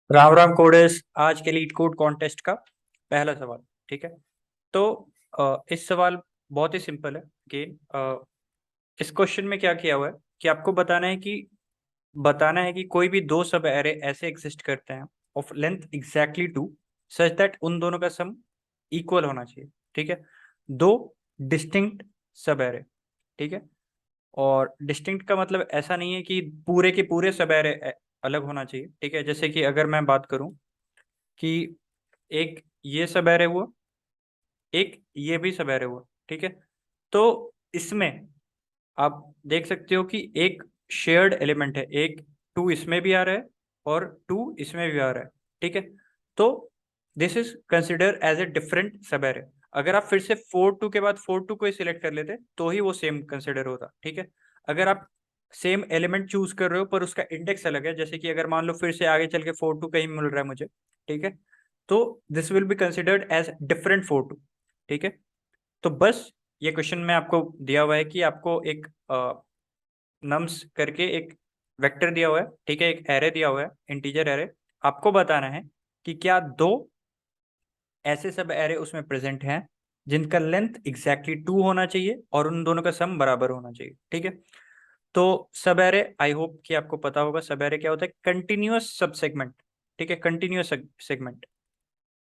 राम राम कोडेस। आज के leet code contest का पहला सवाल। ठीक है। तो इस सवाल बहुत ही सिंपल है कि इस क्वेश्चन में क्या किया हुआ है कि आपको बताना है कि कोई भी दो सब एरे ऐसे एग्जिस्ट करते हैं of length exactly two such that उन दोनों का सम इक्वल होना चाहिए। ठीक है। दो डिस्टिंक्ट सब एरे। ठीक है। और डिस्टिंक्ट का मतलब ऐसा नहीं है कि पूरे के पूरे सब एरे अलग होना चाहिए। ठीक है। जैसे कि अगर मैं बात करूं कि एक ये सब एरे हुआ, एक ये भी सब एरे हुआ। ठीक है। तो इसमें आप देख सकते हो कि एक शेयर्ड एलिमेंट है, एक टू इसमें भी आ रहा है और टू इसमें भी आ रहा है। ठीक है। तो this is consider as a different subarray. अगर आप फिर से फोर टू के बाद फोर टू को ही सिलेक्ट कर लेते तो ही वो सेम कंसिडर होता। ठीक है। अगर आप सेम एलिमेंट चूज कर रहे हो पर उसका इंडेक्स अलग है, जैसे कि अगर मान लो फिर से आगे चल के फोर टू कहीं मिल रहा है मुझे। ठीक है। तो this will be considered as different four two. ठीक है। तो बस ये क्वेश्चन में आपको दिया हुआ है कि आपको एक नम्स करके एक वेक्टर दिया हुआ है। ठीक है। एक एरे दिया हुआ है, इंटीजर एरे। आपको बताना है कि क्या दो ऐसे सब एरे उसमें प्रेजेंट हैं जिनका लेंथ एग्जैक्टली टू होना चाहिए और उन दोनों का सम बराबर होना चाहिए। ठीक है। तो सब एरे, आई होप कि आपको पता होगा सब एरे क्या होता है। कंटिन्यूअस सब सेगमेंट। ठीक है। Continuous segment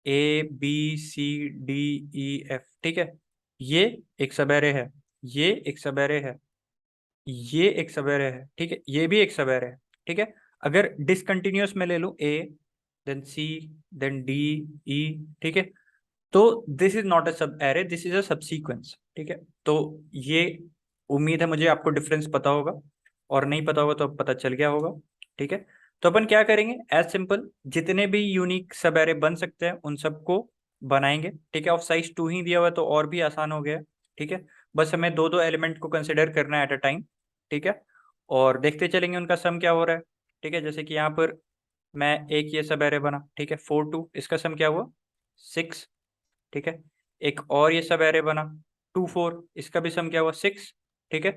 A B C D E F. ठीक है। ये एक सब एरे है, ये एक सब एरे है, ये एक सब एरे है। ठीक है। ये भी एक सब एरे है। ठीक है। अगर डिसकंटिन्यूअस में ले लूं ए, देन सी, देन डी, ई। ठीक है। तो दिस इज नॉट अ सब एरे, दिस इज अ सब सीक्वेंस। ठीक है। तो ये उम्मीद है मुझे आपको डिफरेंस पता होगा, और नहीं पता होगा तो अब पता चल गया होगा। ठीक है। तो अपन क्या करेंगे, एज सिंपल जितने भी यूनिक सब एरे बन सकते हैं उन सबको बनाएंगे। ठीक है। ऑफ साइज टू ही दिया हुआ है तो और भी आसान हो गया। ठीक है। बस हमें दो दो एलिमेंट को कंसिडर करना है एट अ टाइम। ठीक है। और देखते चलेंगे उनका सम क्या हो रहा है। ठीक है। जैसे कि यहाँ पर मैं एक ये सब एरे बना। ठीक है। फोर टू, इसका सम क्या हुआ, सिक्स। ठीक है। एक और ये सब एरे बना, टू फोर, इसका भी सम क्या हुआ, सिक्स। ठीक है।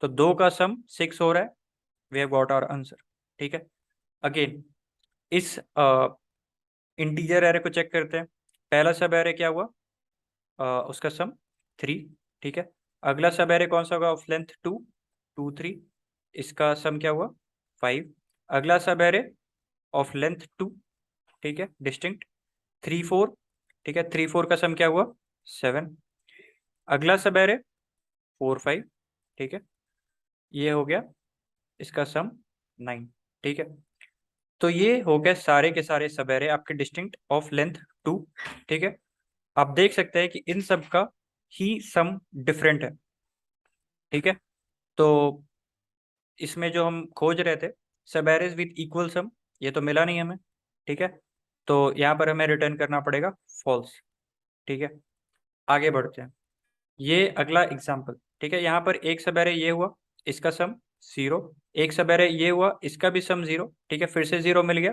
तो दो का सम सिक्स हो रहा है। We have got our answer. ठीक है। अगेन इस इंटीजर एरे को चेक करते हैं। पहला सब एरे क्या हुआ, उसका सम थ्री। ठीक है। अगला सब एरे कौन सा होगा, of length two, two three, इसका सम क्या हुआ, फाइव। अगला सब एरे ऑफ लेंथ टू, ठीक है, डिस्टिंक्ट, थ्री फोर। ठीक है। थ्री फोर का सम क्या हुआ, सेवन। अगला सब एरे फोर फाइव। ठीक है। ये हो गया इसका सम नाइन। ठीक है। तो ये हो गए सारे के सारे सब एरे आपके डिस्टिंक्ट ऑफ लेंथ टू। ठीक है। आप देख सकते हैं कि इन सब का ही सम डिफरेंट है। ठीक है। तो इसमें जो हम खोज रहे थे सब एरेज विद इक्वल सम, ये तो मिला नहीं हमें। ठीक है। तो यहाँ पर हमें रिटर्न करना पड़ेगा फॉल्स। ठीक है। आगे बढ़ते हैं। ये अगला एग्जाम्पल। ठीक है। यहाँ पर एक सब एरे ये हुआ, इसका सम जीरो। एक सब एरे ये हुआ, इसका भी सम जीरो। ठीक है। फिर से जीरो मिल गया।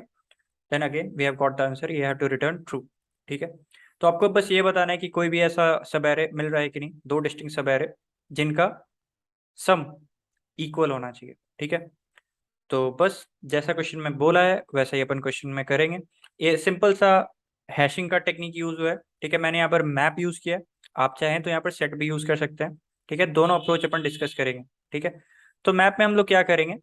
Then again we have got the answer, you have to return true. ठीक है। तो आपको बस ये बताना है कि कोई भी ऐसा सब एरे मिल रहा है कि नहीं, दो डिस्टिंक्ट सब एरे जिनका सम इक्वल होना चाहिए। ठीक है। तो बस जैसा क्वेश्चन में बोला है वैसा ही अपन क्वेश्चन में करेंगे। ये सिंपल सा हैशिंग का टेक्निक यूज हुआ है। ठीक है। मैंने यहाँ पर मैप यूज किया है, आप चाहें तो यहाँ पर सेट भी यूज कर सकते हैं। ठीक है। दोनों अप्रोच अपन डिस्कस करेंगे। ठीक है। तो मैप में हम लोग क्या करेंगे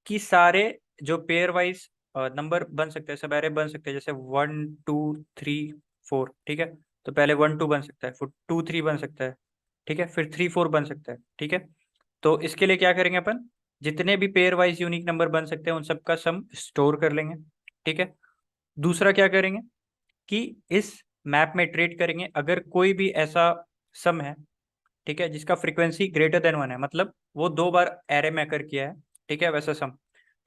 कि सारे जो पेयर वाइज नंबर बन सकते हैं, सब एरे बन सकते हैं, जैसे वन टू थ्री फोर। ठीक है। तो पहले वन टू बन सकता है, फिर टू थ्री बन सकता है। ठीक है। फिर थ्री फोर बन सकता है। ठीक है। तो इसके लिए क्या करेंगे अपन, जितने भी पेयर वाइज यूनिक नंबर बन सकते हैं उन सबका सम स्टोर कर लेंगे। ठीक है। दूसरा क्या करेंगे कि इस मैप में ट्रेड करेंगे, अगर कोई भी ऐसा सम है, ठीक है, जिसका फ्रीक्वेंसी ग्रेटर देन वन है, मतलब वो दो बार एरे में अकर किया है, ठीक है, वैसा सम,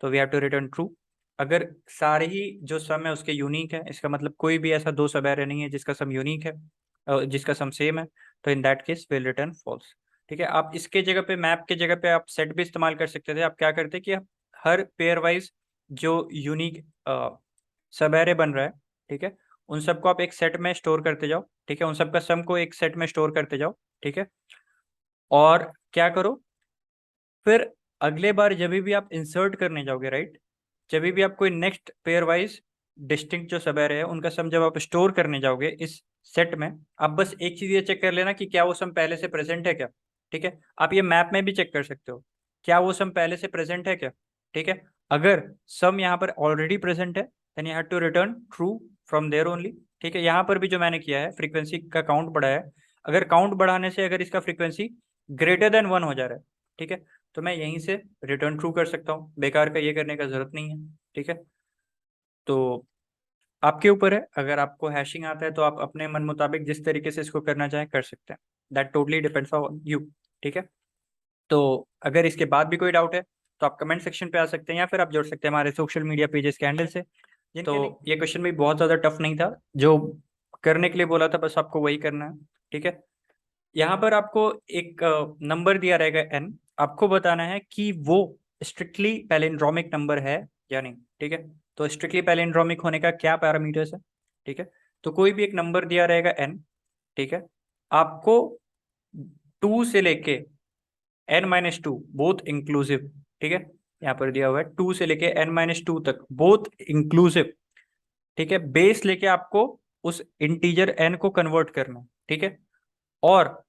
तो we have to return true. अगर सारे ही जो सम है उसके यूनिक है, इसका मतलब कोई भी ऐसा दो सब एरे नहीं है जिसका सम यूनिक है, जिसका सम सेम है, तो in that case will return false. ठीक है। आप इसके जगह पे, मैप के जगह पे आप सेट भी इस्तेमाल कर सकते थे। आप क्या करते कि आप हर पेयर वाइज जो यूनिक सब एरे बन रहा है, ठीक है, उन सबको आप एक सेट में स्टोर करते जाओ। ठीक है। उन सबका सम को एक सेट में स्टोर करते जाओ। ठीक है। और क्या करो, फिर अगले बार जब भी आप इंसर्ट करने जाओगे, राइट, जब भी आप कोई नेक्स्ट पेयर वाइज डिस्टिंक्ट जो सब एरे है उनका सम जब आप स्टोर करने जाओगे इस सेट में, आप बस एक चीज ये चेक कर लेना कि क्या वो सम पहले से प्रेजेंट है क्या। ठीक है, आप ये मैप में भी चेक कर सकते हो, क्या वो सम पहले से प्रेजेंट है क्या। ठीक है, अगर सम यहाँ पर ऑलरेडी प्रेजेंट है then you have to return true from there only. ठीक है, यहाँ पर भी जो मैंने किया है फ्रीक्वेंसी का काउंट बढ़ाया है, अगर काउंट बढ़ाने से अगर इसका फ्रीक्वेंसी ग्रेटर देन 1 हो जा रहा है, ठीक है, तो मैं यहीं से रिटर्न ट्रू कर सकता हूँ, बेकार का ये करने का जरूरत नहीं है। ठीक है, तो आपके ऊपर है, अगर आपको हैशिंग आता है तो आप अपने मन मुताबिक जिस तरीके से इसको करना चाहें कर सकते हैं, that totally depends on you. ठीक है, तो अगर इसके बाद भी कोई डाउट है तो आप कमेंट सेक्शन पे आ सकते हैं या फिर आप जोड़ सकते हैं हमारे सोशल मीडिया पेजेस के हैंडल से। तो ये क्वेश्चन भी बहुत ज़्यादा टफ नहीं था, जो करने के लिए बोला था बस आपको वही करना है। ठीक है, यहाँ पर आपको एक नंबर दिया रहेगा n, आपको बताना है कि वो स्ट्रिक्टली पैलिंड्रोमिक नंबर है या नहीं। ठीक है, तो स्ट्रिक्टली पैलिंड्रोमिक होने का क्या पैरामीटर्स है। ठीक है, तो कोई भी एक नंबर दिया रहेगा n, ठीक है, आपको 2 से लेके n-2 बोथ इंक्लूसिव, ठीक है, यहाँ पर दिया हुआ है 2 से लेके n-2 तक बोथ इंक्लूसिव। ठीक है, बेस लेके आपको उस इंटीजर n को कन्वर्ट करना है। ठीक है, और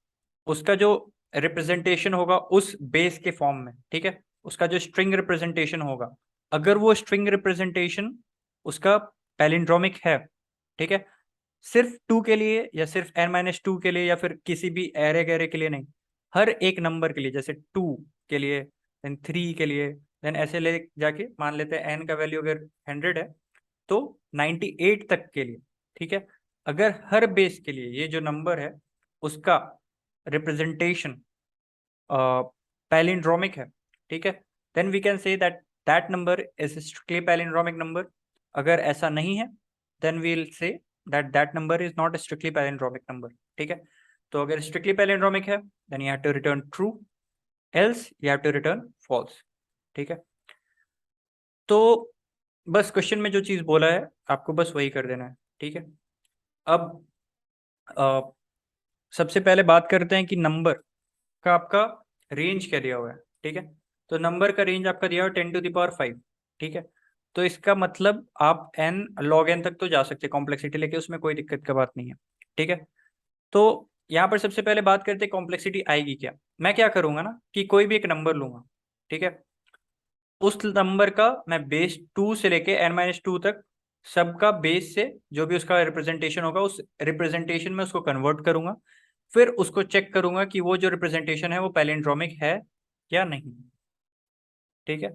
उसका जो रिप्रेजेंटेशन होगा उस बेस के फॉर्म में, ठीक है, उसका जो स्ट्रिंग रिप्रेजेंटेशन होगा, अगर वो स्ट्रिंग रिप्रेजेंटेशन उसका पैलिंड्रोमिक है, ठीक है, सिर्फ 2 के लिए या सिर्फ n-2 के लिए या फिर किसी भी एरे गैरे के लिए नहीं, हर एक नंबर के लिए, जैसे 2 के लिए, देन 3 के लिए, देन ऐसे ले जाके मान लेते हैं n का वैल्यू अगर 100 है तो 98 तक के लिए। ठीक है, अगर हर बेस के लिए ये जो नंबर है उसका रिप्रेजेंटेशन पैलिंड्रोमिक है, ठीक है, then we can say that that number is strictly palindromic number. अगर ऐसा नहीं है then we will say that that number is not strictly palindromic number. ठीक है, तो अगर स्ट्रिक्टली पैलिंड्रोमिक है then you have to return true, else you have to return false. ठीक है, तो बस क्वेश्चन में जो चीज बोला है आपको बस वही कर देना है। ठीक है, अब अ, सबसे पहले बात करते हैं कि नंबर का आपका रेंज क्या दिया हुआ है। ठीक है, तो नंबर का रेंज आपका दिया हुआ है 10⁵। ठीक है, तो इसका मतलब आप n log n तक तो जा सकते हैं कॉम्प्लेक्सिटी लेके, उसमें कोई दिक्कत का बात नहीं है। ठीक है, तो यहाँ पर सबसे पहले बात करते हैं कॉम्प्लेक्सिटी आएगी क्या। मैं क्या करूंगा ना कि कोई भी एक नंबर लूंगा, ठीक है, उस नंबर का मैं बेस 2 से लेके n-2 तक सबका बेस से जो भी उसका रिप्रेजेंटेशन होगा उस रिप्रेजेंटेशन में उसको कन्वर्ट करूंगा, फिर उसको चेक करूंगा कि वो जो रिप्रेजेंटेशन है वो पैलिंड्रोमिक है या नहीं। ठीक है,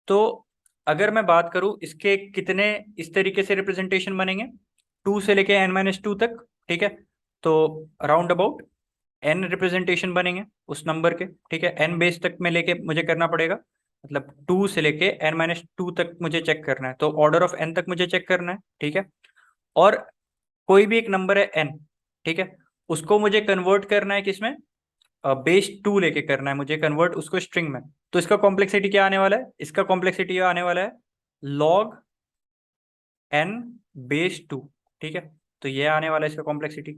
तो अगर मैं बात करूं इसके कितने इस तरीके से रिप्रेजेंटेशन बनेंगे 2 से लेके n-2 तक। ठीक है, तो राउंड अबाउट n रिप्रेजेंटेशन बनेंगे उस नंबर के। ठीक है, n बेस तक में लेके मुझे करना पड़ेगा, मतलब 2 से लेके n-2 तक मुझे चेक करना है, तो ऑर्डर ऑफ n तक मुझे चेक करना है। ठीक है, और कोई भी एक नंबर है n, ठीक है, उसको मुझे कन्वर्ट करना है किसमें, बेस 2 लेके करना है मुझे कन्वर्ट उसको स्ट्रिंग में। तो इसका कॉम्प्लेक्सिटी क्या आने वाला है, इसका कॉम्प्लेक्सिटी आने वाला है log n बेस 2। ठीक है, तो ये आने वाला है इसका कॉम्प्लेक्सिटी।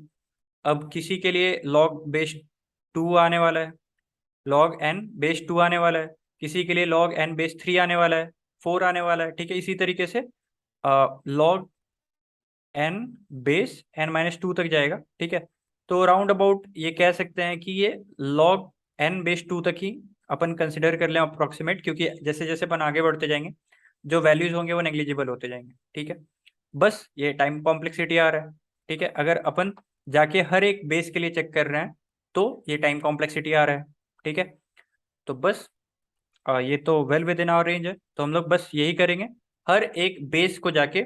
अब किसी के लिए log बेस 2 आने वाला है, log n बेस 2 आने वाला है, किसी के लिए log n बेस 3 आने वाला है, 4 आने वाला है। ठीक है, इसी तरीके से log n बेस n-2 तक जाएगा। ठीक है, तो राउंड अबाउट ये कह सकते हैं कि ये log n बेस 2 तक ही अपन कंसिडर कर लें अप्रोक्सीमेट, क्योंकि जैसे जैसे अपन आगे बढ़ते जाएंगे जो वैल्यूज होंगे वो नेग्लिजिबल होते जाएंगे। ठीक है, बस ये टाइम कॉम्प्लेक्सिटी आ रहा है। ठीक है, अगर अपन जाके हर एक बेस के लिए चेक कर रहे हैं तो ये टाइम कॉम्प्लेक्सिटी आ रहा है। ठीक है, तो बस ये तो well within our range है, तो हम लोग बस यही करेंगे, हर एक बेस को जाके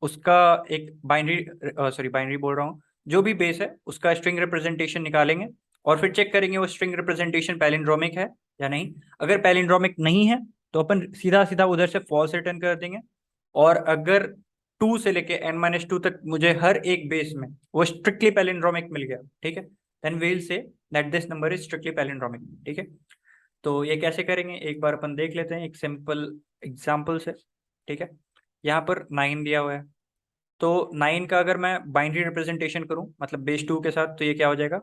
उसका एक बाइनरी, सॉरी बाइनरी बोल रहा हूँ, जो भी बेस है उसका स्ट्रिंग रिप्रेजेंटेशन निकालेंगे और फिर चेक करेंगे वो स्ट्रिंग रिप्रेजेंटेशन पैलिंड्रोमिक है या नहीं। अगर पैलिंड्रोमिक नहीं है तो अपन सीधा सीधा उधर से फॉल्स रिटर्न कर देंगे, और अगर 2 से लेके n-2 तक मुझे हर एक बेस में वो स्ट्रिक्टली पैलिंड्रोमिक मिल गया, ठीक है, then we will say that this number is strictly palindromic. ठीक है, तो ये कैसे करेंगे एक बार अपन देख लेते हैं एक सिंपल एग्जाम्पल से। ठीक है, यहाँ पर 9 दिया हुआ है, तो 9 का अगर मैं बाइनरी रिप्रेजेंटेशन करूँ मतलब बेस 2 के साथ, तो ये क्या हो जाएगा,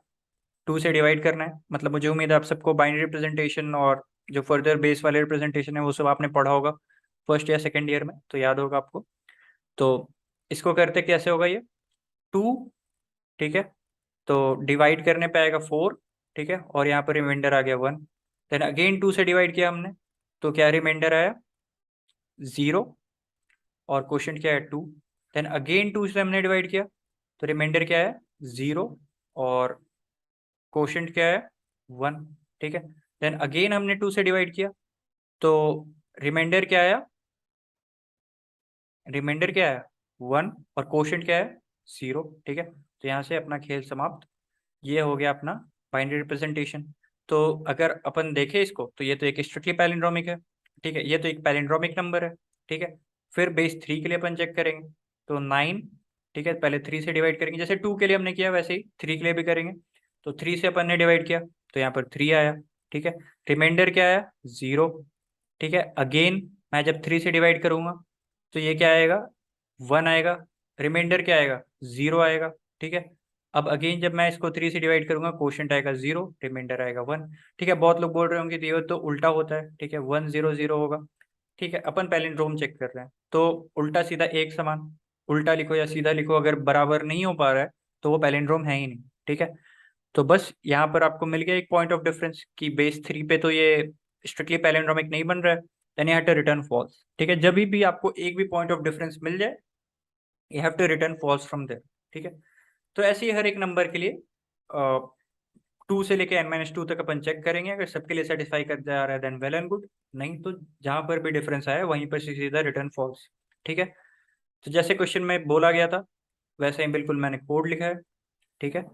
2 से डिवाइड करना है। मतलब मुझे उम्मीद है आप सबको बाइनरी रिप्रेजेंटेशन और जो फर्दर बेस वाले रिप्रेजेंटेशन है वो सब आपने पढ़ा होगा फर्स्ट या सेकेंड ईयर में, तो याद होगा आपको। तो इसको करते कैसे होगा ये 2, ठीक है, तो डिवाइड करने पे आएगा 4, ठीक है, और यहाँ पर रिमाइंडर आ गया 1। देन अगेन 2 से डिवाइड किया हमने, तो क्या रिमाइंडर आया 0, और क्वोशिएंट क्या है 2। देन अगेन 2 से हमने डिवाइड किया, तो रिमाइंडर क्या है 0, और क्वोशिएंट क्या है 1, ठीक है। देन अगेन हमने 2 से डिवाइड किया, तो रिमाइंडर क्या आया, रिमाइंडर क्या है 1, और क्वोशिएंट क्या है 0, ठीक है। तो यहाँ से अपना खेल समाप्त। ये हो गया अपना बाइनरी रिप्रेजेंटेशन। तो अगर अपन देखें इसको, तो ये तो एक स्ट्रिक्टली पैलिंड्रोमिक है, ठीक है, ये तो एक पैलिंड्रोमिक नंबर है, ठीक है। फिर बेस 3 के लिए अपन चेक करेंगे, तो 9, ठीक है, पहले 3 से डिवाइड करेंगे, जैसे 2 के लिए हमने किया वैसे ही 3 के लिए भी करेंगे। तो 3 से अपन ने डिवाइड किया, तो यहाँ पर 3 आया, ठीक है। रिमाइंडर क्या आया 0, ठीक है। अगेन मैं जब 3 से डिवाइड करूंगा, तो ये क्या आएगा 1 आएगा, रिमाइंडर क्या आएगा 0 आएगा, ठीक है। अब अगेन जब मैं इसको 3 से डिवाइड करूंगा, क्वोशिएंट आएगा 0, रिमाइंडर आएगा 1, ठीक है। बहुत लोग बोल रहे होंगे ये तो उल्टा होता है, ठीक है, 1 0 0 होगा, ठीक है। अपन पैलिंड्रोम चेक कर रहे हैं, तो उल्टा सीधा एक समान, उल्टा लिखो या सीधा लिखो, अगर बराबर नहीं हो पा रहा है तो वो पैलिंड्रोम है ही नहीं, ठीक है। तो बस यहाँ पर आपको मिल गया एक पॉइंट ऑफ डिफरेंस कि बेस 3 पे तो ये स्ट्रिक्टली पैलिंड्रोमिक नहीं बन रहा है, then you have to return false, ठीक है। जब भी आपको एक भी पॉइंट ऑफ डिफरेंस मिल जाए, you have to return false from there, ठीक है। तो ऐसे ही हर एक नंबर के लिए 2 से लेके n-2 तक अपन चेक करेंगे, अगर सबके लिए सेटिस्फाई कर जा रहा है देन वेल एंड गुड, नहीं तो जहां पर भी डिफरेंस आया वहीं पर सीधा रिटर्न फॉल्स, ठीक है। तो जैसे क्वेश्चन में बोला गया था वैसे ही बिल्कुल मैंने कोड लिखा है, ठीक है।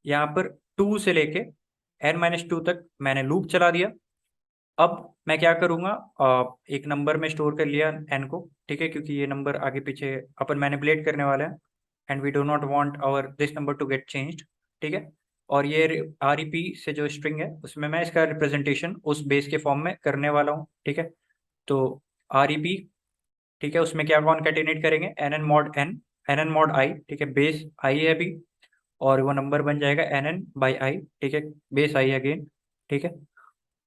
यहाँ पर 2 से लेके n-2 तक मैंने लूप चला दिया। अब मैं क्या करूंगा, एक नंबर में स्टोर कर लिया n को, ठीक है, क्योंकि ये नंबर आगे पीछे अपन मैनिपुलेट करने वाले हैं, and we do not want our this number to get changed, ठीक है। और ये REP से जो स्ट्रिंग है उसमें मैं इसका रिप्रेजेंटेशन उस बेस के फॉर्म में करने वाला हूँ, ठीक है। तो REP, ठीक है, उसमें क्या कॉन्केटिनेट करेंगे nn mod i, ठीक है, बेस i है अभी, और वो नंबर बन जाएगा nn/i, ठीक है, बेस i अगेन, ठीक है।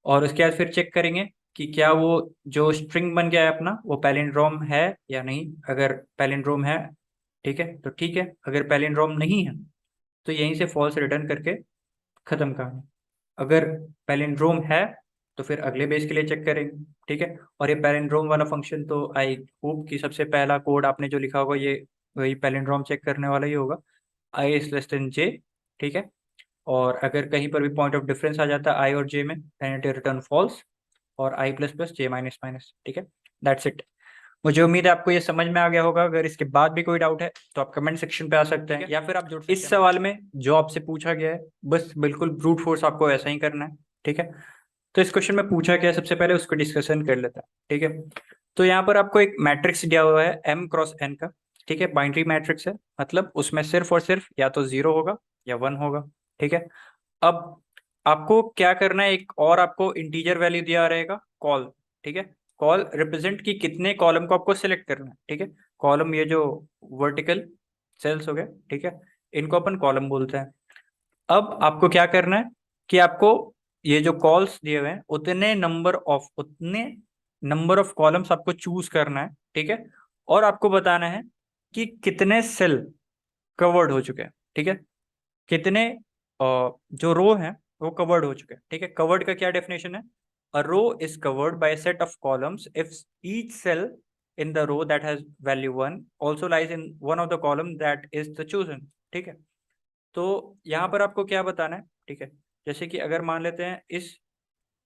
और उसके बाद फिर चेक करेंगे कि क्या वो जो स्ट्रिंग बन गया है अपना वो पैलिंड्रोम है या नहीं। अगर पैलिंड्रोम है, ठीक है, तो ठीक है, अगर पैलिंड्रोम नहीं है तो यहीं से फॉल्स रिटर्न करके खत्म कहानी। अगर पैलिंड्रोम है तो फिर अगले बेस के लिए चेक करेंगे, ठीक है। और ये पैलिंड्रोम वाला फंक्शन तो आई होप कि सबसे पहला कोड आपने जो लिखा होगा ये वही पैलिंड्रोम चेक करने वाला ही होगा, i is less than j, ठीक है। और अगर कहीं पर भी पॉइंट ऑफ डिफरेंस आ जाता है आई और जे में, देन इट रिटर्न फॉल्स, और i plus plus J minus minus, ठीक है। That's it. मुझे उम्मीद है आपको ये समझ में आ गया होगा। अगर इसके बाद भी कोई डाउट है तो आप कमेंट सेक्शन पे आ सकते हैं, या फिर आप जुड़ सकते हैं इस सवाल में जो आपसे पूछा गया है, बस बिल्कुल ब्रूट फोर्स आपको ऐसा ही करना है, ठीक है। तो इस क्वेश्चन में पूछा गया है, सबसे पहले उसको डिस्कशन कर लेता है, ठीक है। तो यहाँ पर आपको एक मैट्रिक्स दिया हुआ है m×n का, ठीक है, बाइनरी मैट्रिक्स है, मतलब उसमें सिर्फ और सिर्फ या तो 0 होगा या 1 होगा, ठीक है। अब आपको क्या करना है, एक और आपको इंटीजर वैल्यू दिया रहेगा कॉल, ठीक है। कॉल रिप्रेजेंट की कितने कॉलम को आपको सिलेक्ट करना है, ठीक है। कॉलम ये जो वर्टिकल सेल्स हो गए, ठीक है, इनको अपन कॉलम बोलते हैं। अब आपको क्या करना है कि आपको ये जो कॉल्स दिए हुए हैं उतने नंबर ऑफ कॉलम्स आपको चूज करना है, ठीक है। और आपको बताना है कि कितने सेल कवर्ड हो चुके हैं, ठीक है, कितने जो रो हैं वो कवर्ड हो चुके हैं, ठीक है। कवर्ड का क्या डेफिनेशन है, a row is covered by set of columns if each cell in the row that has value 1 also lies in one of the column that is the chosen, ठीक है। तो यहाँ पर आपको क्या बताना है, ठीक है, जैसे कि अगर मान लेते हैं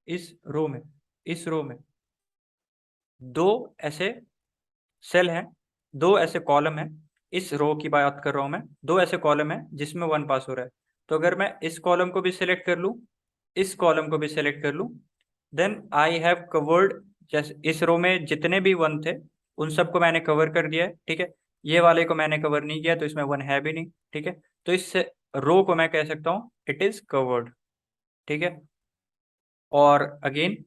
इस रो में इस रो में दो ऐसे सेल हैं, दो ऐसे कॉलम हैं, इस रो की बात कर रहा हूं मैं, दो ऐसे कॉलम हैं जिसमें 1 पास हो रहा है। तो अगर मैं इस कॉलम को भी सिलेक्ट कर लूं, इस कॉलम को भी सिलेक्ट कर लूं, देन आई हैव कवर्ड, जैसे इस रो में जितने भी 1 थे उन सबको मैंने कवर कर दिया है, ठीक है। ये वाले को मैंने कवर नहीं किया तो इसमें 1 है भी नहीं, ठीक है। तो इस रो को मैं कह सकता हूँ इट इज कवर्ड, ठीक है। और अगेन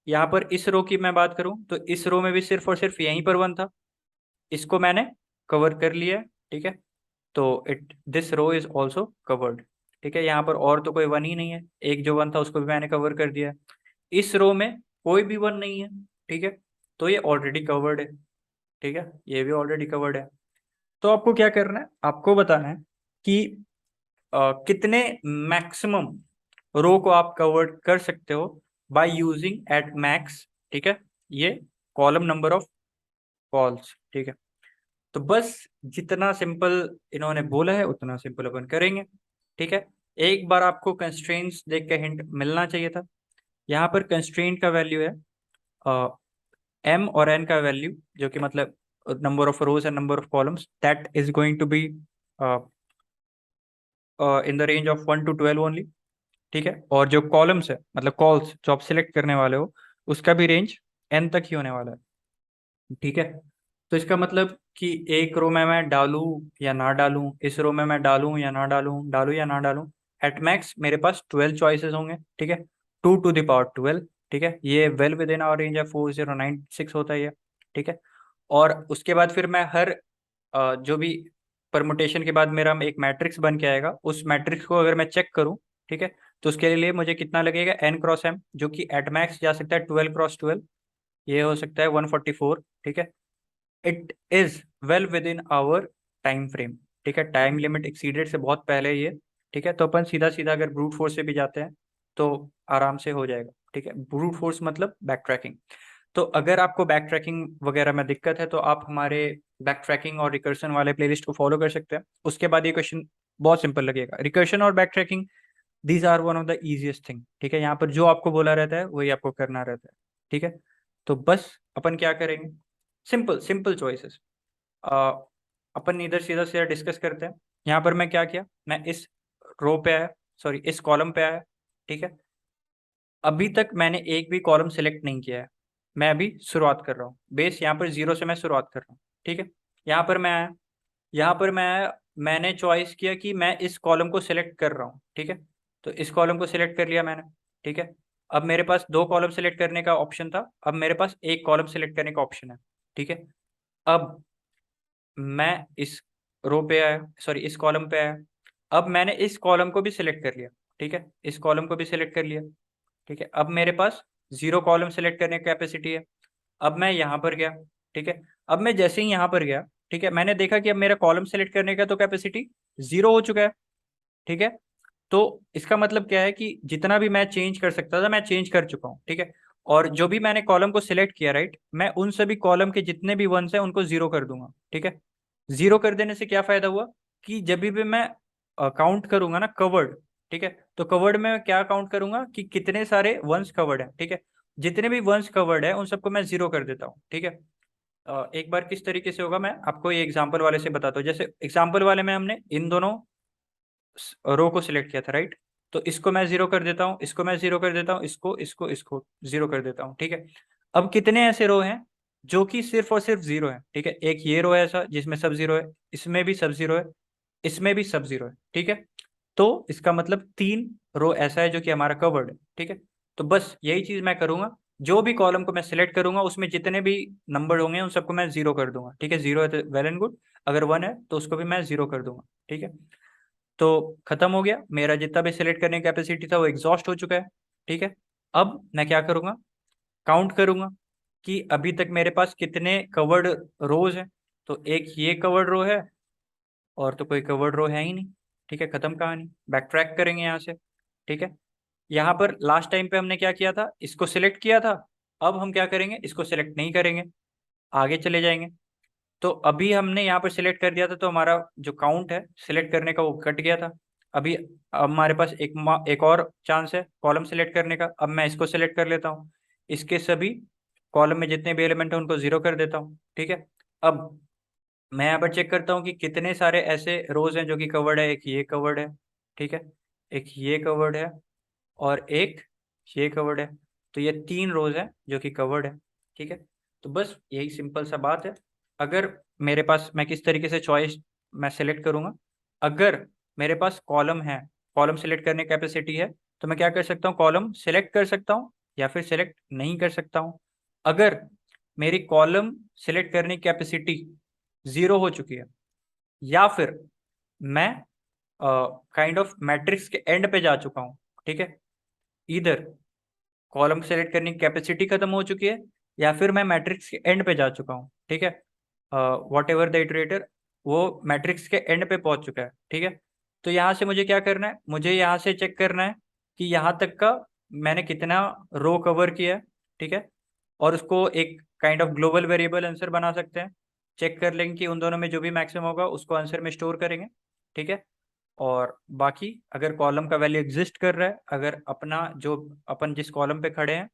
यहाँ पर इस रो की मैं बात करूं तो इस रो में भी सिर्फ और सिर्फ यहीं पर 1 था, इसको मैंने कवर कर लिया है, ठीक है। तो it this row is also covered, ठीक है। यहाँ पर और तो कोई 1 ही नहीं है, एक जो 1 था उसको भी मैंने कवर कर दिया है। इस रो में कोई भी 1 नहीं है, ठीक है, तो ये ऑलरेडी कवर्ड है। ठीक है, ये भी ऑलरेडी कवर्ड है। तो आपको क्या करना है, आपको बताना है कि कितने मैक्सिमम रो को आप कवर कर सकते हो बाय यूजिंग एट मैक्स। ठीक है, ये कॉलम नंबर ऑफ कॉल्स। ठीक है, तो बस जितना सिंपल इन्होंने बोला है उतना सिंपल अपन करेंगे। ठीक है, एक बार आपको कंस्ट्रेंट्स देख के हिंट मिलना चाहिए था। यहाँ पर कंस्ट्रेंट का वैल्यू है एम और एन का वैल्यू, जो कि मतलब number of rows and number of columns, that is going to be in the range of 1 to 12 only. ठीक है, और जो कॉलम्स है मतलब कॉल्स जो आप सिलेक्ट करने वाले हो, उसका भी रेंज एन तक ही होने वाला है। ठीक है, तो इसका मतलब कि एक रो में मैं डालूं या ना डालूं, इस रो में मैं डालूं या ना डालूं, डालूं या ना डालूं, एट मैक्स मेरे पास 12 चॉइसेस होंगे। ठीक है, 2 to the power 12। ठीक है, ये well within our range है, 4096 होता है ये। ठीक है, और उसके बाद फिर मैं हर जो भी परमुटेशन के बाद मेरा एक मैट्रिक्स बन के आएगा, उस मैट्रिक्स को अगर मैं चेक करूं, ठीक है, तो उसके लिए मुझे कितना लगेगा, एन क्रॉस एम, जो कि एट मैक्स जा सकता है 12 × 12, ये हो सकता है 144। ठीक है, it is well within our time frame. ठीक है, टाइम लिमिट एक्सीडेड से बहुत पहले ये। ठीक है, तो अपन सीधा सीधा अगर ब्रूट फोर्स से भी जाते हैं तो आराम से हो जाएगा। ठीक है, ब्रूट फोर्स मतलब बैक ट्रैकिंग। तो अगर आपको बैक ट्रैकिंग वगैरह में दिक्कत है तो आप हमारे बैक ट्रैकिंग और रिकर्शन वाले प्लेलिस्ट को फॉलो कर सकते हैं। उसके बाद ये क्वेश्चन बहुत सिंपल लगेगा। रिकर्शन और back tracking, these are one of the easiest thing. ठीक है, यहाँ पर जो आपको बोला रहता है वही आपको करना रहता है। ठीक है, तो बस अपन क्या करेंगे, सिंपल सिंपल चॉइसेस अपन इधर सीधा सीधा डिस्कस करते हैं। यहाँ पर मैं क्या किया, मैं इस रो पे आया, सॉरी इस कॉलम पे आया। ठीक है, अभी तक मैंने एक भी कॉलम सेलेक्ट नहीं किया है, मैं अभी शुरुआत कर रहा हूँ, बेस यहाँ पर 0 से मैं शुरुआत कर रहा हूँ। ठीक है, यहाँ पर मैं आया, यहाँ पर मैं आया, मैंने चॉइस किया कि मैं इस कॉलम को सिलेक्ट कर रहा हूँ। ठीक है, तो इस कॉलम को सिलेक्ट कर लिया मैंने। ठीक है, अब मेरे पास दो कॉलम सिलेक्ट करने का ऑप्शन था, अब मेरे पास एक कॉलम सिलेक्ट करने का ऑप्शन है। ठीक है, अब मैं इस रो पे आया, सॉरी इस कॉलम पे आया, अब मैंने इस कॉलम को भी सिलेक्ट कर लिया। ठीक है, इस कॉलम को भी सिलेक्ट कर लिया। ठीक है, अब मेरे पास 0 कॉलम सेलेक्ट करने की कैपेसिटी है। अब मैं यहाँ पर गया। ठीक है, अब मैं जैसे ही यहाँ पर गया, ठीक है, मैंने देखा कि अब मेरा कॉलम सेलेक्ट करने का तो कैपेसिटी 0 हो चुका है। ठीक है, तो इसका मतलब क्या है कि जितना भी मैं चेंज कर सकता था मैं चेंज कर चुका हूँ। ठीक है, और जो भी मैंने कॉलम को सिलेक्ट किया, राइट, मैं उन सभी कॉलम के जितने भी वंस हैं उनको 0 कर दूंगा। ठीक है, 0 कर देने से क्या फायदा हुआ कि जब भी मैं काउंट करूंगा ना कवर्ड, ठीक है, तो कवर्ड में क्या काउंट करूंगा कि कितने सारे वंस कवर्ड है। ठीक है, जितने भी वंस कवर्ड है उन सबको मैं 0 कर देता हूँ। ठीक है, एक बार किस तरीके से होगा मैं आपको ये एग्जाम्पल वाले से बताता हूँ। जैसे एग्जाम्पल वाले में हमने इन दोनों रो को सिलेक्ट किया था, राइट, तो इसको मैं 0 कर देता हूँ, इसको मैं 0 कर देता हूँ, इसको इसको इसको 0 कर देता हूँ। ठीक है, अब कितने ऐसे रो हैं जो कि सिर्फ और सिर्फ 0 है। ठीक है, एक ये रो है ऐसा जिसमें सब 0 है, इसमें भी सब 0 है, इसमें भी सब 0 है। ठीक है, तो इसका मतलब 3 रो ऐसा है जो कि हमारा कवर्ड है। ठीक है, तो बस यही चीज मैं करूंगा, जो भी कॉलम को मैं सिलेक्ट करूंगा उसमें जितने भी नंबर होंगे उन सबको मैं 0 कर दूंगा। ठीक है, 0 है तो वेल एंड गुड, अगर 1 है तो उसको भी मैं 0 कर दूंगा। ठीक है, तो खत्म हो गया, मेरा जितना भी सिलेक्ट करने की कैपेसिटी था वो एग्जॉस्ट हो चुका है। ठीक है, अब मैं क्या करूंगा, काउंट करूंगा कि अभी तक मेरे पास कितने कवर्ड रोज हैं। तो एक ये कवर्ड रो है और तो कोई कवर्ड रो है ही नहीं। ठीक है, खत्म कहानी, बैक ट्रैक करेंगे यहाँ से। ठीक है, यहाँ पर लास्ट टाइम पे हमने क्या किया था, इसको सिलेक्ट किया था, अब हम क्या करेंगे, इसको सिलेक्ट नहीं करेंगे, आगे चले जाएंगे। तो अभी हमने यहाँ पर सिलेक्ट कर दिया था तो हमारा जो काउंट है सिलेक्ट करने का वो कट गया था। अभी अब हमारे पास एक और चांस है कॉलम सिलेक्ट करने का। अब मैं इसको सिलेक्ट कर लेता हूँ, इसके सभी कॉलम में जितने भी एलिमेंट है उनको 0 कर देता हूँ। ठीक है, अब मैं यहाँ पर चेक करता हूँ कि कितने सारे ऐसे रोज हैं जो कि कवर्ड है। एक ये कवर्ड है, ठीक है, एक ये कवर्ड है, और एक ये कवर्ड है। तो ये 3 रोज हैं जो कि कवर्ड है। ठीक है, तो बस यही सिंपल सा बात है। अगर मेरे पास, मैं किस तरीके से चॉइस मैं सेलेक्ट करूंगा, अगर मेरे पास कॉलम है, कॉलम सेलेक्ट करने की कैपेसिटी है, तो मैं क्या कर सकता हूँ, कॉलम सेलेक्ट कर सकता हूँ या फिर सेलेक्ट नहीं कर सकता हूँ। अगर मेरी कॉलम सेलेक्ट करने की कैपेसिटी 0 हो चुकी है, या फिर मैं काइंड ऑफ मैट्रिक्स के एंड पे जा चुका हूँ। ठीक है, इधर कॉलम सेलेक्ट करने की कैपेसिटी खत्म हो चुकी है या फिर मैं मैट्रिक्स के एंड पे जा चुका हूँ। ठीक है, वॉट एवर द इटरेटर वो मैट्रिक्स के एंड पे पहुंच चुका है, ठीक है। तो यहाँ से मुझे क्या करना है, मुझे यहाँ से चेक करना है कि यहाँ तक का मैंने कितना रो कवर किया है, ठीक है। और उसको एक kind of global variable answer बना सकते हैं। चेक कर लेंगे कि उन दोनों में जो भी मैक्सिमम होगा उसको आंसर में स्टोर करेंगे, ठीक है। और बाकी अगर कॉलम का वैल्यू एग्जिस्ट कर रहा है, अगर अपना जो अपन जिस कॉलम पे खड़े हैं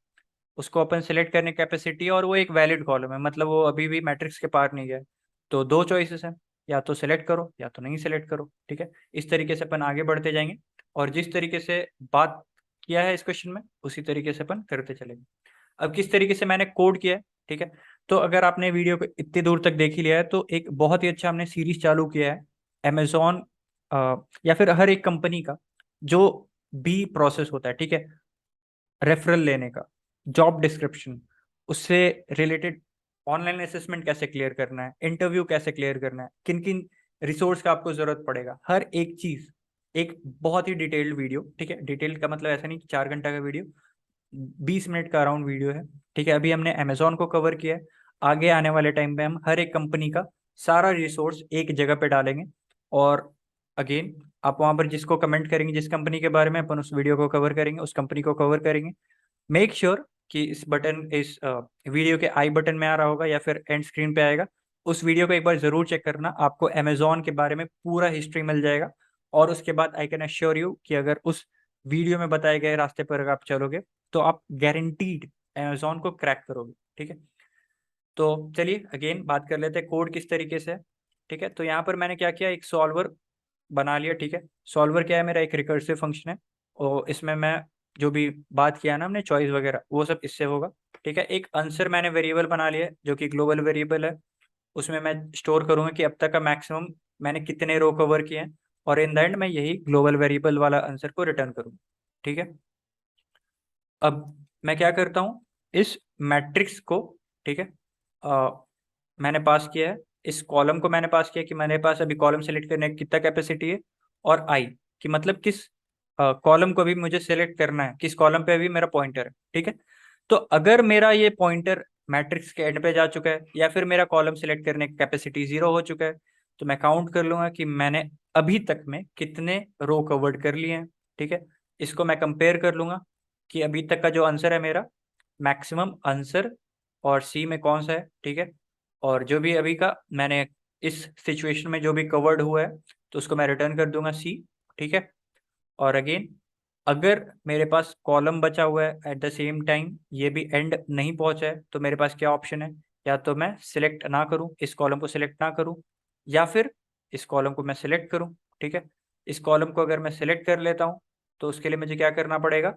उसको अपन सेलेक्ट करने की कैपेसिटी है और वो एक वैलिड कॉलम है, मतलब वो अभी भी मैट्रिक्स के पार नहीं गया है, तो दो चॉइसेस हैं, या तो सेलेक्ट करो या तो नहीं सेलेक्ट करो, ठीक है। इस तरीके से अपन आगे बढ़ते जाएंगे और जिस तरीके से बात किया है इस क्वेश्चन में उसी तरीके से अपन करते चलेंगे। अब किस तरीके से मैंने कोड किया है, ठीक है। तो अगर आपने वीडियो को इतनी दूर तक देख ही लिया है तो एक बहुत ही अच्छा हमने सीरीज चालू किया है अमेजोन या फिर हर एक कंपनी का जो बी प्रोसेस होता है, ठीक है, रेफरल लेने का, जॉब डिस्क्रिप्शन, उससे रिलेटेड ऑनलाइन असेसमेंट कैसे क्लियर करना है, इंटरव्यू कैसे क्लियर करना है, किन किन रिसोर्स का आपको जरूरत पड़ेगा, हर एक चीज एक बहुत ही डिटेल्ड वीडियो, ठीक है। डिटेल्ड का मतलब ऐसा नहीं कि 4 घंटा का वीडियो, 20 मिनट का अराउंड वीडियो है, ठीक है। अभी हमने अमेजोन को कवर किया है, आगे आने वाले टाइम पे हम हर एक कंपनी का सारा रिसोर्स एक जगह पे डालेंगे। और अगेन आप वहां पर जिसको कमेंट करेंगे जिस कंपनी के बारे में, अपन उस वीडियो को कवर करेंगे, उस कंपनी को कवर करेंगे। मेक श्योर कि इस बटन इस वीडियो के आई बटन में आ रहा होगा या फिर एंड स्क्रीन पे आएगा, उस वीडियो को एक बार जरूर चेक करना, आपको अमेजोन के बारे में पूरा हिस्ट्री मिल जाएगा। और उसके बाद आई कैन अश्योर यू कि अगर उस वीडियो में बताए गए रास्ते पर अगर आप चलोगे तो आप गारंटीड अमेजोन को क्रैक करोगे, ठीक है। तो चलिए अगेन बात कर लेते हैं कोड किस तरीके से है, ठीक है। तो यहाँ पर मैंने क्या किया, एक सॉल्वर बना लिया, ठीक है। सॉल्वर क्या है, मेरा एक रिकर्सिव फंक्शन है और इसमें मैं जो भी बात किया ना हमने चॉइस वगैरह वो सब इससे होगा, ठीक है। एक आंसर मैंने वेरिएबल बना लिया है जो कि ग्लोबल वेरिएबल है, उसमें मैं स्टोर करूंगा कि अब तक का मैक्सिमम मैंने कितने रो कवर किए हैं, और इन द एंड मैं यही ग्लोबल वेरिएबल वाला आंसर को रिटर्न करूंगा, ठीक है। अब मैं क्या करता हूँ, इस मैट्रिक्स को, ठीक है, मैंने पास किया है, इस कॉलम को मैंने पास किया कि मेरे पास अभी कॉलम सेलेक्ट करने की कितना कैपेसिटी है, और आई कि मतलब किस कॉलम को भी मुझे सेलेक्ट करना है, किस कॉलम पे अभी मेरा पॉइंटर है, ठीक है। तो अगर मेरा ये पॉइंटर मैट्रिक्स के एंड पे जा चुका है या फिर मेरा कॉलम सेलेक्ट करने की कैपेसिटी 0 हो चुका है, तो मैं काउंट कर लूंगा कि मैंने अभी तक में कितने रो कवर्ड कर लिए हैं, ठीक है। इसको मैं कंपेयर कर लूंगा कि अभी तक का जो आंसर है मेरा मैक्सिमम आंसर और सी में कौन सा है, ठीक है। और जो भी अभी का मैंने इस सिचुएशन में जो भी कवर्ड हुआ है तो उसको मैं रिटर्न कर दूंगा सी, ठीक है। और अगेन अगर मेरे पास कॉलम बचा हुआ है एट द सेम टाइम ये भी एंड नहीं पहुंचा है तो मेरे पास क्या ऑप्शन है, या तो मैं सिलेक्ट ना करूं, इस कॉलम को सिलेक्ट ना करूं, या फिर इस कॉलम को मैं सिलेक्ट करूं, ठीक है। इस कॉलम को अगर मैं सिलेक्ट कर लेता हूं तो उसके लिए मुझे क्या करना पड़ेगा,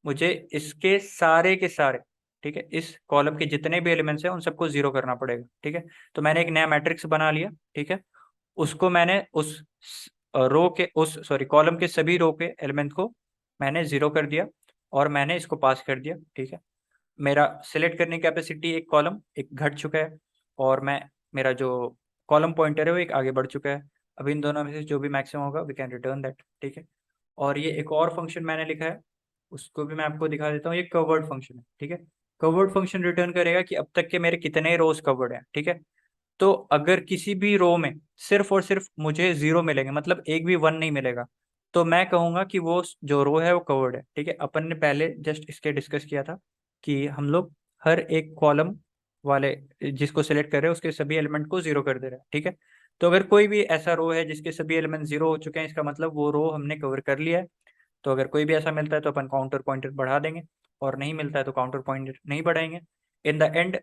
मुझे इसके सारे के सारे, ठीक है, इस कॉलम के जितने भी एलिमेंट्स हैं उन सबको जीरो करना पड़ेगा, ठीक है। तो मैंने एक नया मैट्रिक्स बना लिया, ठीक है। उसको मैंने उस रो के उस सॉरी कॉलम के सभी रो के एलिमेंट को मैंने जीरो कर दिया और मैंने इसको पास कर दिया, ठीक है। मेरा सिलेक्ट करने की कैपेसिटी एक कॉलम एक घट चुका है और मैं मेरा जो कॉलम पॉइंटर है वो एक आगे बढ़ चुका है। अब इन दोनों में से जो भी मैक्सिमम होगा वी कैन रिटर्न दैट, ठीक है। और ये एक और फंक्शन मैंने लिखा है, उसको भी मैं आपको दिखा देता हूँ, ये कवर्ड फंक्शन है, ठीक है। कवर्ड फंक्शन रिटर्न करेगा कि अब तक के मेरे कितने रोज कवर्ड हैं, ठीक है। तो अगर किसी भी रो में सिर्फ और सिर्फ मुझे 0 मिलेंगे, मतलब एक भी 1 नहीं मिलेगा, तो मैं कहूंगा कि वो जो रो है वो कवर्ड है, ठीक है। अपन ने पहले जस्ट इसके डिस्कस किया था कि हम लोग हर एक कॉलम वाले जिसको सिलेक्ट कर रहे हैं उसके सभी एलिमेंट को 0 कर दे रहे हैं, ठीक है। तो अगर कोई भी ऐसा रो है जिसके सभी एलिमेंट 0 हो चुके हैं, इसका मतलब वो रो हमने कवर कर लिया है। तो अगर कोई भी ऐसा मिलता है तो अपन काउंटर पॉइंटर बढ़ा देंगे, और नहीं मिलता है तो काउंटर पॉइंटर नहीं बढ़ाएंगे। इन द एंड,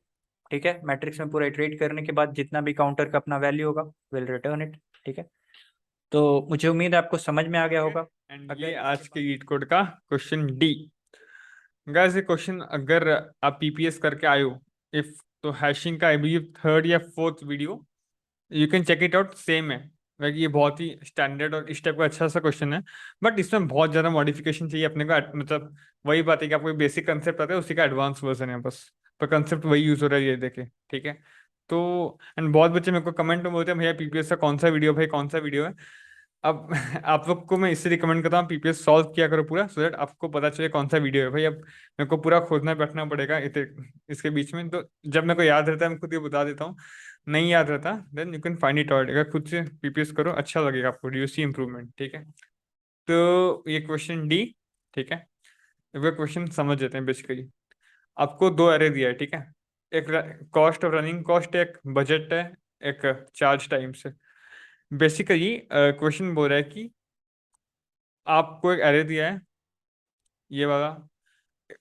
ठीक है, मैट्रिक्स में पूरा इटरेट करने के बाद जितना भी काउंटर का अपना वैल्यू होगा विल रिटर्न इट, ठीक है। तो मुझे उम्मीद है आपको समझ में आ गया होगा। एंड अगर ये आज के ईट कोड का क्वेश्चन डी। गाइस ये क्वेश्चन अगर आप पीपीएस करके आए हो, इफ तो हैशिंग का आई बिलीव थर्ड या fourth video, you can check it out, same है। लाइक ये बहुत ही स्टैंडर्ड और इस टाइप का अच्छा सा क्वेश्चन है, बट इसमें बहुत ज़्यादा मॉडिफिकेशन चाहिए अपने को। मतलब वही बात है कि आपको बेसिक कंसेप्ट आता है, उसी का एडवांस वर्जन है बस, पर कंसेप्ट वही यूज हो रहा है ये देखे, ठीक है। तो एंड बहुत बच्चे मेरे को कमेंट में बोलते हैं भैया पीपीएस का कौन सा वीडियो, भाई कौन सा वीडियो है। अब आप लोग को मैं इससे रिकमेंड करता हूँ पीपीएस सॉल्व किया करो पूरा, सो दैट आपको पता चले कौन सा वीडियो है। भाई अब मेरे को पूरा खोजना बैठना पड़ेगा इसके बीच में, तो जब मेरे को याद रहता है मैं खुद ये बता देता हूँ। नहीं याद रहता, then you can find it out. अगर खुद से पीपीएस करो अच्छा लगेगा आपको, यू सी इम्प्रूवमेंट, ठीक है। तो ये क्वेश्चन डी, ठीक है। अब ये क्वेश्चन समझ जाते हैं बेसिकली। आपको दो एरे दिया है, ठीक है। एक कॉस्ट ऑफ रनिंग कॉस्ट, एक बजट है, एक चार्ज टाइम से। बेसिकली क्वेश्चन बोल रहा है कि आपको एक एरे दिया है, ये वाला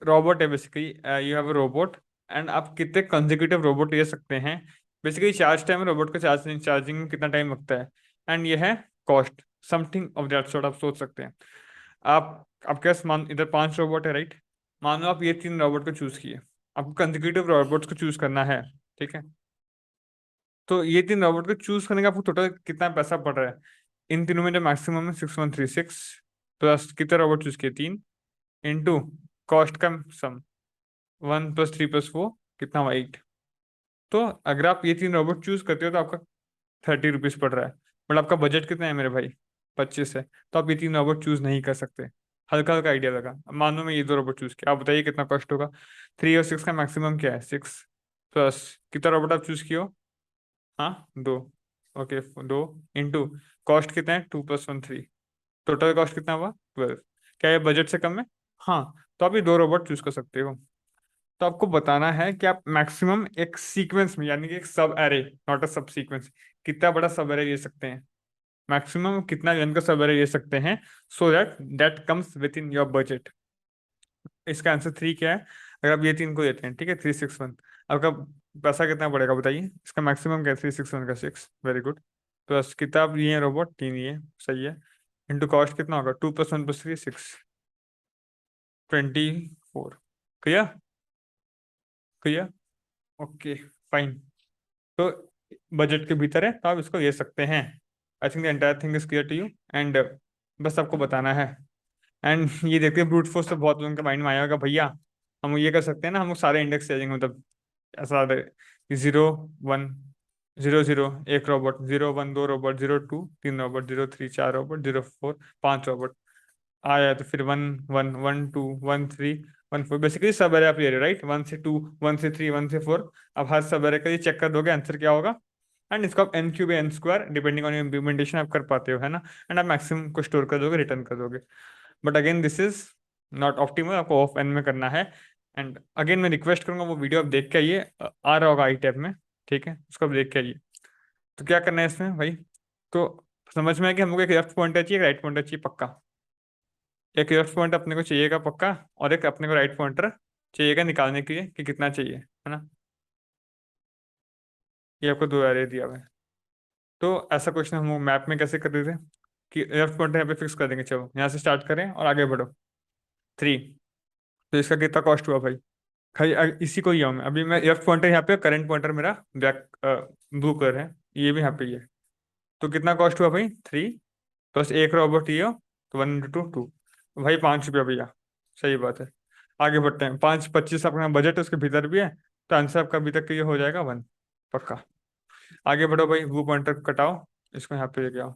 रोबोट है basically, you have a robot, and आप कितने कंसेक्यूटिव रोबोट ले सकते हैं। बेसिकली चार्ज टाइम, रोबोट को चार्जिंग में कितना टाइम लगता है, एंड ये है cost, something of that sort आप सोच सकते हैं। आप आपके पास मान इधर 5 रोबोट है, राइट। मान लो आप ये 3 रोबोट को चूज किए, आपको कंसेक्यूटिव रोबोट्स को चूज करना है, ठीक है। तो ये 3 रोबोट को चूज करने का आपको टोटल कितना पैसा पड़ रहा है। इन तीनों में जो मैक्सिमम है 6136, प्लस कितने रोबोट चूज किए, 3, इंटू कॉस्ट का सम, 1 + 3 + 4 कितना हुआ, 8। तो अगर आप ये 3 रोबोट चूज करते हो तो आपका 30 रुपीज पड़ रहा है, बट आपका बजट कितना है मेरे भाई, 25 है। तो आप ये 3 रोबोट चूज नहीं कर सकते। हल्का हल्का आइडिया लगा। अब मानो मैं ये 2 रोबोट चूज किया, आप बताइए कितना कॉस्ट होगा। 3 और 6 का मैक्सिमम क्या है, 6, प्लस कितना रोबोट आप चूज किए हो, हाँ 2, ओके 2, इंटू कॉस्ट कितना है, 2 + 1 3, टोटल कॉस्ट कितना हुआ 12। क्या ये बजट से कम है, हाँ। तो आप ये 2 रोबोट चूज कर सकते हो। तो आपको बताना है कि आप मैक्सिमम एक सीक्वेंस में, यानी कि एक सब एरे, नॉट अ सब सीक्वेंस, कितना बड़ा सब एरे ले सकते हैं, मैक्सिमम कितना जन का सब एरे ले सकते हैं, so that that comes with in your budget. इसका आंसर 3 क्या है, अगर आप ये 3 को देते हैं, ठीक है, 361, आपका पैसा कितना पड़ेगा बताइए। इसका मैक्सिमम क्या है, 361 का 6, वेरी गुड। प्लस किताब ये है, रोबोट 3 ये, सही है। इंटू कॉस्ट कितना होगा, 2 + 1 + 3 6, 24। Clear, clear, okay, fine. तो बजट के भीतर है तो आप इसको ले सकते हैं। I think the entire thing is clear to you, and बस आपको बताना है। एंड ये देखते हैं ब्रूट फोर्स तो बहुत लोगों के माइंड में आया होगा, भैया हम ये कर सकते हैं ना, हम लोग सारे इंडेक्स ले जाएंगे, मतलब ऐसा 0 1 0 0, एक robot, 0 1 2 robot, 0 2 3 robot, 0 3 4 robot, 0 4 5 robot, आया तो फिर 1 1 1 2 1 3 1 4, बेसिकली सब एरे आप ले रहे हो, राइट। 1 से 2 1 से 3 1 से 4, अब हर सब एरे का ये चेक कर दोगे, आंसर क्या होगा। एंड इसको आप n³ n² depending on implementation आप कर पाते हो, है ना। एंड आप मैक्सिमम को स्टोर कर दोगे, रिटर्न कर दोगे। But again this is not optimal, आपको ऑफ एन में करना है। एंड अगेन मैं रिक्वेस्ट करूंगा वो वीडियो आप देख के आइए, आ रहा होगा आई टैब में, ठीक है, उसको आप देख के आइए। तो क्या करना है इसमें भाई, तो समझ में है कि हम लोग एक लेफ्ट पॉइंटर चाहिए, एक राइट पॉइंटर चाहिए पक्का। एक लेफ्ट पॉइंटर अपने को चाहिएगा पक्का, और एक अपने को राइट पॉइंटर चाहिएगा निकालने के लिए कि कितना चाहिए, है ना। ये आपको दो एरे दिया हुआ है। तो ऐसा क्वेश्चन हम लोग मैप में कैसे कर रहे थे कि लेफ्ट पॉइंटर यहाँ पे फिक्स कर देंगे, चलो यहाँ से स्टार्ट करें और आगे बढ़ो, 3। तो इसका कितना कॉस्ट हुआ भाई, खाली इसी को ही हूँ मैं अभी, मैं लेफ्ट पॉइंटर यहाँ पे, करंट पॉइंटर मेरा ब्लैक ब्लू कलर है, ये भी यहाँ पे ही है। तो कितना कॉस्ट हुआ भाई, 3, प्लस एक रोबोट ये हो, तो 1 × 2 2, भाई 5 रुपया भैया, सही बात है। आगे बढ़ते हैं, 5 25 अपना बजट उसके भीतर भी है, तो आंसर आपका अभी तक के ये हो जाएगा 1, पक्का। आगे बढ़ो भाई, ब्लू पॉइंटर कटाओ, इसको यहाँ पे लेके आओ,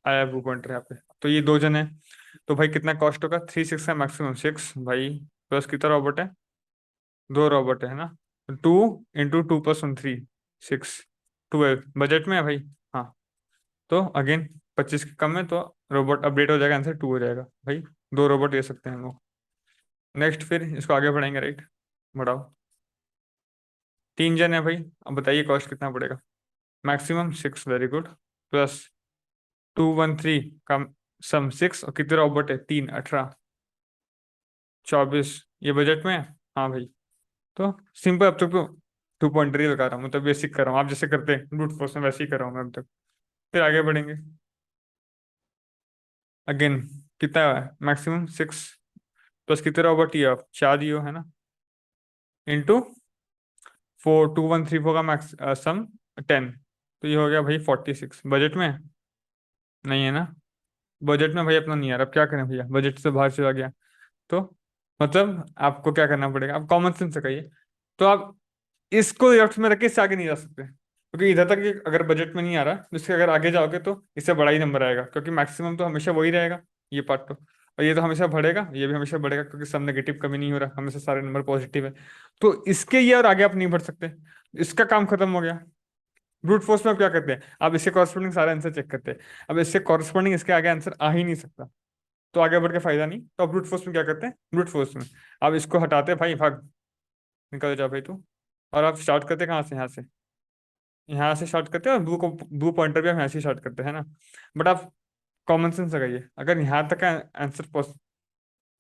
आया ब्लू पॉइंटर यहाँ पे। तो ये 2 जन है, तो भाई कितना कॉस्ट होगा, 3 6 का मैक्सिमम 6 भाई, प्लस कितना रोबोट है, 2 रोबोट है ना, 2 × 2 + 1 3 6, 12 बजट में है भाई, हाँ। तो अगेन 25 के कम है, तो रोबोट अपडेट हो जाएगा, आंसर 2 हो जाएगा भाई। 2 रोबोट ले सकते हैं हम लोग। नेक्स्ट फिर इसको आगे बढ़ाएंगे, राइट, बढ़ाओ। 3 जन है भाई, अब बताइए कॉस्ट कितना पड़ेगा, मैक्सिमम 6, वेरी गुड, प्लस 2 1 3 का सम 6, और कितने रोबोट है, 3 18 24, ये बजट में है, हाँ भाई। तो सिंपल, अब तक तो 2 पॉइंटर ही लगा रहा हूँ, मतलब बेसिक कर रहा हूँ, आप जैसे करते हैं ब्रूट फोर्स में वैसे ही कर रहा हूँ मैं अब तक। फिर आगे बढ़ेंगे, अगेन कितना है, मैक्सिमम 6, प्लस कितने रोबोट ये आप 4 ही हो, है ना, इंटू 4 2 1 3 4 का मैक्स सम 10, तो ये हो गया भाई 46, बजट में नहीं है ना। बजट में भाई अपना नहीं आ रहा, अब क्या करें भैया, बजट से बाहर चला गया। तो मतलब आपको क्या करना पड़ेगा, आप कॉमन सेंस से कहिए। तो आप इसको लेफ्ट में रख के इससे आगे नहीं जा सकते, क्योंकि इधर तक ये अगर बजट में नहीं आ रहा, तो इसके अगर आगे जाओगे तो इससे बड़ा ही नंबर आएगा, क्योंकि मैक्सिमम तो हमेशा वही रहेगा, ये पार्ट तो। और ये तो हमेशा बढ़ेगा, ये भी हमेशा बढ़ेगा, क्योंकि सब नेगेटिव कभी नहीं हो रहा, हमेशा सारे नंबर पॉजिटिव है। तो इसके ये और आगे आप नहीं बढ़ सकते। इसका काम खत्म हो गया। ब्रूट फोर्स में आप क्या करते हैं, आप इसके कॉरस्पॉन्डिंग सारे आंसर चेक करते हैं। अब इससे कॉरस्पॉन्डिंग इसके आगे आंसर आ ही नहीं सकता, तो आगे बढ़ के फायदा नहीं। तो आप ब्रूट फोर्स में क्या करते हैं, ब्रूट फोर्स में आप इसको हटाते हैं, भाई भाग, निकल जा भाई तू। और आप स्टार्ट करते कहाँ से, यहाँ से, यहाँ से स्टार्ट करते हैं, और ब्लू को, ब्लू पॉइंटर भी हम यहाँ से स्टार्ट करते हैं ना। बट आप कॉमन सेंस लगाइए, अगर यहाँ तक का आंसर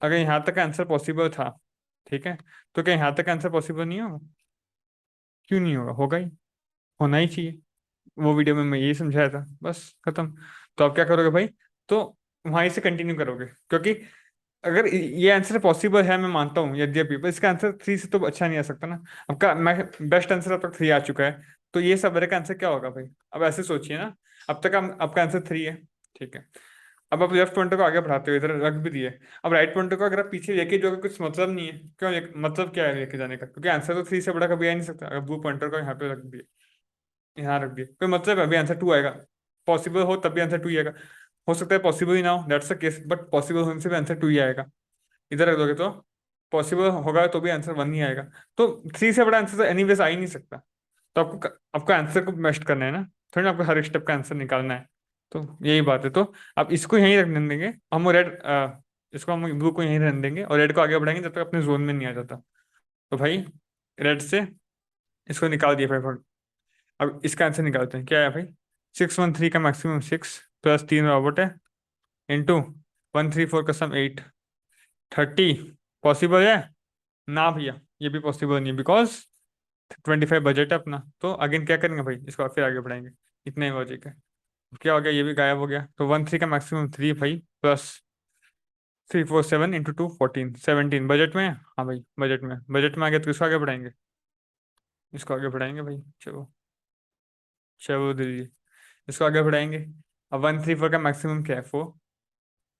अगर यहाँ तक का आंसर पॉसिबल था, ठीक है, तो क्या यहाँ तक आंसर पॉसिबल नहीं होगा? क्यों नहीं होगा, होगा ही, होना ही चाहिए। वो वीडियो में मैं यही समझाया था, बस खत्म। तो आप क्या करोगे भाई, तो वहीं से कंटिन्यू करोगे, क्योंकि अगर ये आंसर पॉसिबल है, मैं मानता हूँ यद्यपि, पर इसका आंसर थ्री से तो अच्छा नहीं आ सकता ना। आपका मैं बेस्ट आंसर अब तक थ्री आ चुका है, तो ये सब का आंसर क्या होगा भाई? अब ऐसे सोचिए ना, अब तक आपका आंसर थ्री है, ठीक है। अब आप लेफ्ट पॉइंटर को आगे बढ़ाते हो, इधर रख भी दिए। अब राइट पॉइंटर को अगर आप पीछे लेके जाओगे, कुछ मतलब नहीं है, क्यों मतलब क्या है लेके जाने का, क्योंकि आंसर तो थ्री से बड़ा कभी आ नहीं सकता। अगर ब्लू पॉइंटर को यहाँ पे रख दिए, यहाँ रख दिए, कोई मतलब है? अभी आंसर टू आएगा, पॉसिबल हो तब भी आंसर टू ही आएगा। हो सकता है पॉसिबल ही ना हो, that's the case, but possible होने से भी आंसर टू ही आएगा। इधर रख दोगे तो पॉसिबल होगा तो भी आंसर वन ही आएगा। तो थ्री से बड़ा आंसर तो एनीवेज आ ही नहीं सकता। तो आपको आंसर को बेस्ट करना है ना, थोड़ी ना आपको हर स्टेप का आंसर निकालना है। तो यही बात है। तो आप इसको यहीं रखने देंगे, हम रेड, इसको हम ब्लू को यहीं रहने देंगे, और रेड को आगे बढ़ाएंगे जब तक अपने जोन में नहीं आ जाता। तो भाई रेड से इसको निकाल दिया भाई। अब इसका आंसर निकालते हैं, क्या है भाई? 613 का मैक्सिमम 6, प्लस 3 रॉबर्ट है, इंटू 134 का सम 8, 30 पॉसिबल है ना भैया? ये भी पॉसिबल नहीं है, बिकॉज 25 बजट है अपना। तो अगेन क्या करेंगे भाई, इसको फिर आगे बढ़ाएंगे। इतना ही लॉजिक है। क्या हो गया, ये भी गायब हो गया। तो 13 का मैक्सिमम 3 भाई, प्लस 347 इंटू 2 14, 17 बजट में है? हाँ भाई बजट में आ गया, तो इसको आगे बढ़ाएंगे, इसको आगे बढ़ाएंगे भाई। चलो चलो दीजिए, इसको आगे बढ़ाएंगे। अब 134 का मैक्सिमम क्या है, 4,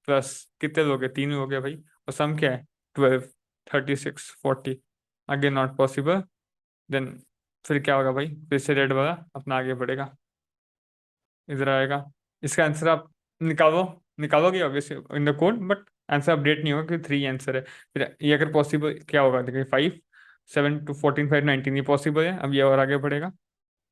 प्लस कितने लोग हैं, 3 लोग हैं भाई, और सम क्या है, 12, 36, 40। आगे नॉट पॉसिबल। देन फिर क्या होगा भाई, फिर से रेड वाला अपना आगे बढ़ेगा, इधर आएगा। इसका आंसर आप निकालो, निकालोगे obviously in the code, but answer update नहीं होगा, क्योंकि थ्री आंसर है। फिर ये अगर पॉसिबल क्या होगा, देखिए 5, 7 टू 14, 5, 19, ये पॉसिबल है। अब ये और आगे बढ़ेगा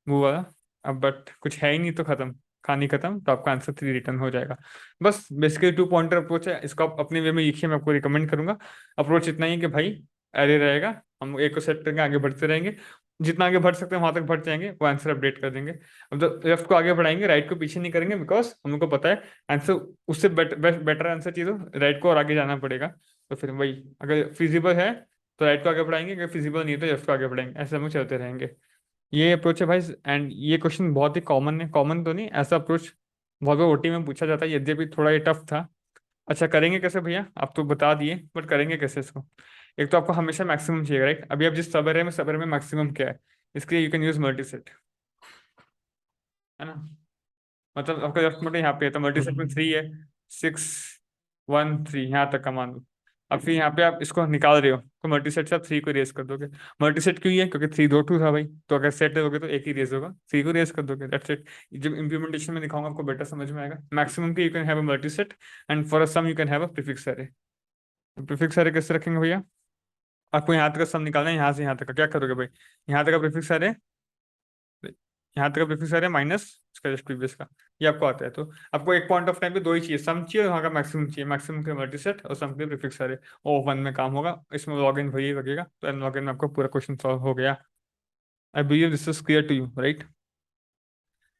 वो वाला। अब बट कुछ है ही नहीं, तो खत्म, कहानी खत्म। तो आपका आंसर थ्री रिटर्न हो जाएगा। बस बेसिकली टू पॉइंटर अप्रोच है, इसको आप अपने वे में लिखिए, मैं आपको रिकमेंड करूंगा। अप्रोच इतना ही कि भाई एरे रहेगा, हम एक को सेट करके आगे बढ़ते रहेंगे, जितना आगे बढ़ सकते हैं वहां तक बढ़ जाएंगे, वो आंसर अपडेट कर देंगे। अब जब लेफ्ट को आगे बढ़ाएंगे, राइट को पीछे नहीं करेंगे, बिकॉज हम लोग को पता है आंसर उससे बेटर आंसर चाहिए, तो राइट को और आगे जाना पड़ेगा। तो फिर वही, अगर फिजिबल है तो राइट को आगे बढ़ाएंगे, अगर फिजिबल नहीं है तो लेफ्ट को आगे बढ़ाएंगे, ऐसे हम लोग चलते रहेंगे। ये अप्रोच है भाई। एंड ये क्वेश्चन बहुत ही कॉमन है, कॉमन तो नहीं, ऐसा अप्रोच बहुत बार ओटी में पूछा जाता है, यद्यपि थोड़ा ये टफ था। अच्छा करेंगे कैसे भैया, आप तो बता दिए, बट करेंगे कैसे इसको? एक तो आपको हमेशा मैक्सिमम चाहिए, राइट? अभी आप जिस सब एरे में मैक्सिमम क्या है, इसके लिए you can use multi set, है ना? मतलब आपका लेफ्ट में यहाँ पे है, तो मल्टी सेट में 3 है, 6, 1 3 यहाँ तक का मान लो। अब फिर यहाँ पे आप इसको निकाल रहे हो, तो मल्टी सेट से आप 3 को रेस कर दोगे। मल्टी सेट क्यों है, क्योंकि 3 दो 2 था भाई, तो अगर सेट दोगे तो एक ही रेस होगा, 3 को रेस कर दोगे, दैट्स इट। जब इंप्लीमेंटेशन में दिखाऊंगा आपको बेटर समझ में आएगा। मैक्सिमम के you can have a multi set, and for a sum you can have a prefix array. Prefix array कैसे रखेंगे भैया? आपको यहाँ तक का सम निकालना है, यहाँ से यहाँ तक का, क्या करोगे भाई? यहाँ तक का प्रीफिक्स अरे, यहाँ तक का प्रीफिक्स अरे माइनस उसका जस्ट प्रीवियस का, ये आपको आता है। तो आपको एक पॉइंट ऑफ टाइम पे दो ही चाहिए, सम चाहिए और वहाँ का मैक्सिमम चाहिए, मैक्सिमम के मल्टी सेट और सम के प्रीफिक्स अरे। ओ वन में काम होगा, इसमें लॉग इन वही लगेगा, तो एन लॉग इन में आपका पूरा क्वेश्चन सॉल्व हो गया। I believe this is clear to you, right?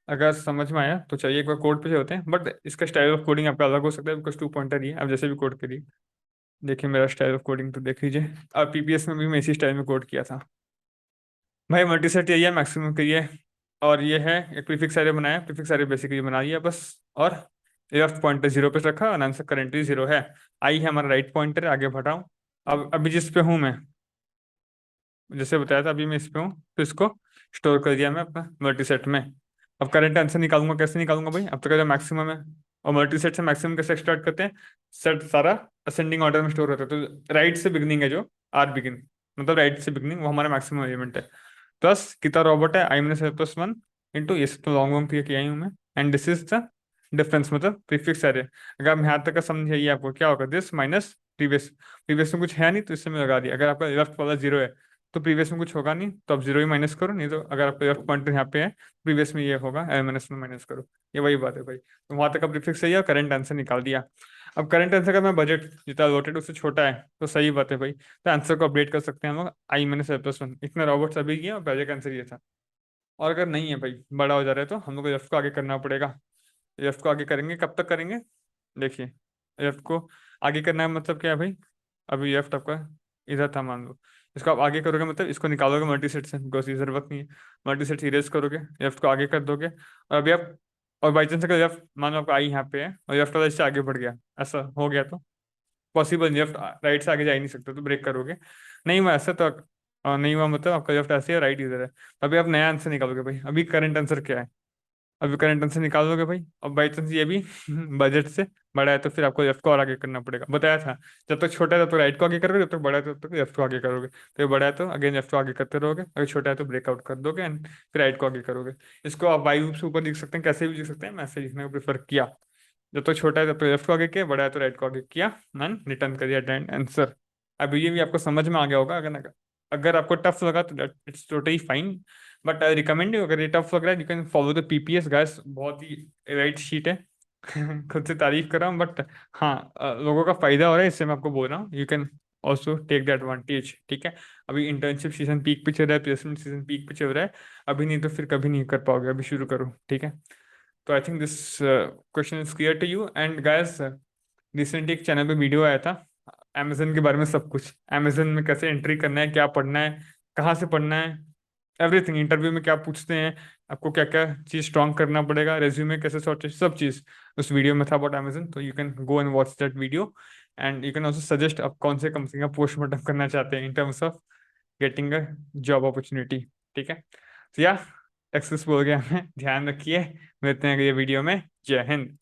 अगर समझ में आया तो चलिए एक बार कोड पे चलते हैं, बट इसका स्टाइल ऑफ कोडिंग आपका अलग हो सकता है, बिकॉज टू पॉइंटर ही है, आप जैसे भी कोड करिए। देखिए मेरा स्टाइल ऑफ कोडिंग तो देख लीजिए, और पीपीएस में भी मैं इसी स्टाइल में कोड किया था भाई। मल्टीसेट यही है, मैक्सिमम का ये है, और ये है एक प्रीफिक्स एरे बनाया, प्रीफिक्स एरे बेसिकली बना दिया बस। और लेफ्ट पॉइंटर जीरो पे रखा, और आंसर करेंटली जीरो है। आई है हमारा राइट पॉइंटर, आगे बढ़ाऊँ। अब अभी जिस पे हूँ मैं, जैसे बताया था अभी मैं इस पे हूँ, तो इसको स्टोर कर दिया मैं अपना मल्टीसेट में। अब करंट आंसर निकालूंगा, कैसे निकालूंगा भाई? अब तक का जो मैक्सिमम है, और मल्टीसेट से मैक्सिमम कैसे स्टार्ट करते हैं, सेट सारा असेंडिंग ऑर्डर में स्टोर होता है, तो राइट से बिगनिंग है जो, आर बिगिन, मतलब राइट से बिगनिंग, वो हमारा मैक्सिमम एलिमेंट है। प्लस कितना रॉबर्ट है, I minus L plus one, into ये तो लॉन्ग लॉन्ग किया ही हूँ मैं, and this is the difference, मतलब प्रीफिक्स एरे। अगर आप यहाँ तक का समझिए, आपको क्या होगा, दिस माइनस प्रीवियस, प्रीवियस में कुछ है नहीं तो इससे मैं लगा दिया। अगर आपका लेफ्ट वाला जीरो है तो प्रीवियस में कुछ होगा नहीं, तो आप जीरो ही माइनस करो, नहीं तो अगर आपका लेफ्ट पॉइंटर यहाँ पे है प्रीवियस में ये होगा, एल माइनस में माइनस करो। ये वही बात है भाई, तो वहां तक का प्रीफिक्स सही है, करंट आंसर निकाल दिया। अब करंट आंसर का मैं बजट जितना अलॉटेड उससे छोटा है तो सही बात है भाई, तो आंसर को अपडेट कर सकते हैं हम लोग आई माइनस एल प्लस वन। इतना रॉबर्ट्स अभी किया और पहले का आंसर ये था। और अगर नहीं है भाई, बड़ा हो जा रहा है, तो हम लोग को लेफ्ट को आगे करना पड़ेगा। लेफ्ट को आगे करेंगे, कब तक करेंगे? देखिए, लेफ्ट को आगे करना है मतलब क्या है भाई, अभी लेफ्ट आपका इधर था मान लो, इसको आप आगे करोगे मतलब इसको निकालोगे मल्टी सेट से, बिकॉज ये जरूरत नहीं है। मल्टी सेट इरेज करोगे, लेफ्ट को आगे कर दोगे, और अभी आप, और बाई चांस अगर लेफ्ट मान लो आपका आई यहाँ पे है और लेफ्ट वाला इससे आगे बढ़ गया, ऐसा हो गया तो पॉसिबल नहीं, लेफ्ट राइट से आगे जा ही नहीं सकते, तो ब्रेक करोगे। नहीं हुआ ऐसा तो नहीं हुआ मतलब आपका लेफ्ट ऐसे है, राइट इधर है, तो अभी आप नया आंसर निकालोगे भाई। अभी करंट आंसर क्या है? अभी करंट आंसर निकाल दोगे भाई। अब बाई चांस ये भी बजट से बड़ा है तो फिर आपको लेफ्ट को और आगे करना पड़ेगा, बताया था। जब तक छोटा है तब तक राइट को आगे करोगे, जब तक बड़ा है तब तक लेफ्ट को आगे करोगे। तो ये बड़ा है तो अगेन लेफ्ट को आगे करते रहोगे, अगर छोटा है तो ब्रेकआउट कर दोगे एंड फिर राइट को आगे करोगे। इसको आप वाई रूप से ऊपर लिख सकते हैं, कैसे भी लिख सकते हैं, मैं ऐसे लिखने को प्रेफर किया। जब तक छोटा है तब तक लेफ्ट को आगे किया, बड़ा है तो राइट को आगे किया, मैंने रिटर्न कर दिया आंसर। अब ये भी आपको समझ में आ गया होगा। अगर अगर आपको टफ लगा तो it's totally fine, but I recommend you, अगर ये टफ लग रहा है you can follow the PPS guys, बहुत ही राइट शीट है। खुद से तारीफ कर रहा हूँ बट हाँ, लोगों का फायदा हो रहा है इससे मैं आपको बोल रहा हूँ, you can also take the advantage. ठीक है, अभी इंटर्नशिप सीजन पीक पे चल रहा है, प्लेसमेंट सीजन पीक पे चल रहा है, अभी नहीं तो फिर कभी नहीं कर पाओगे, अभी शुरू करो। ठीक है, तो I think this question is clear to you. And guys, recently एक चैनल पे वीडियो आया था अमेजन के बारे में, सब कुछ अमेजन में कैसे एंट्री करना है, क्या पढ़ना है, कहाँ से पढ़ना है, एवरीथिंग, इंटरव्यू में क्या पूछते हैं, आपको क्या क्या चीज़ स्ट्रॉन्ग करना पड़ेगा, रेज्यूमे कैसे सॉर्ट, सब चीज़ उस वीडियो में था अबाउट अमेजन। तो you can go and watch that video and you can also suggest आप कौन से कंपनी का पोस्टमार्टम करना चाहते हैं in terms of getting a job opportunity. ठीक है, तो या सक्सेस बोल गया मैं, ध्यान रखिए, मिलते हैं अगले वीडियो में। जय हिंद।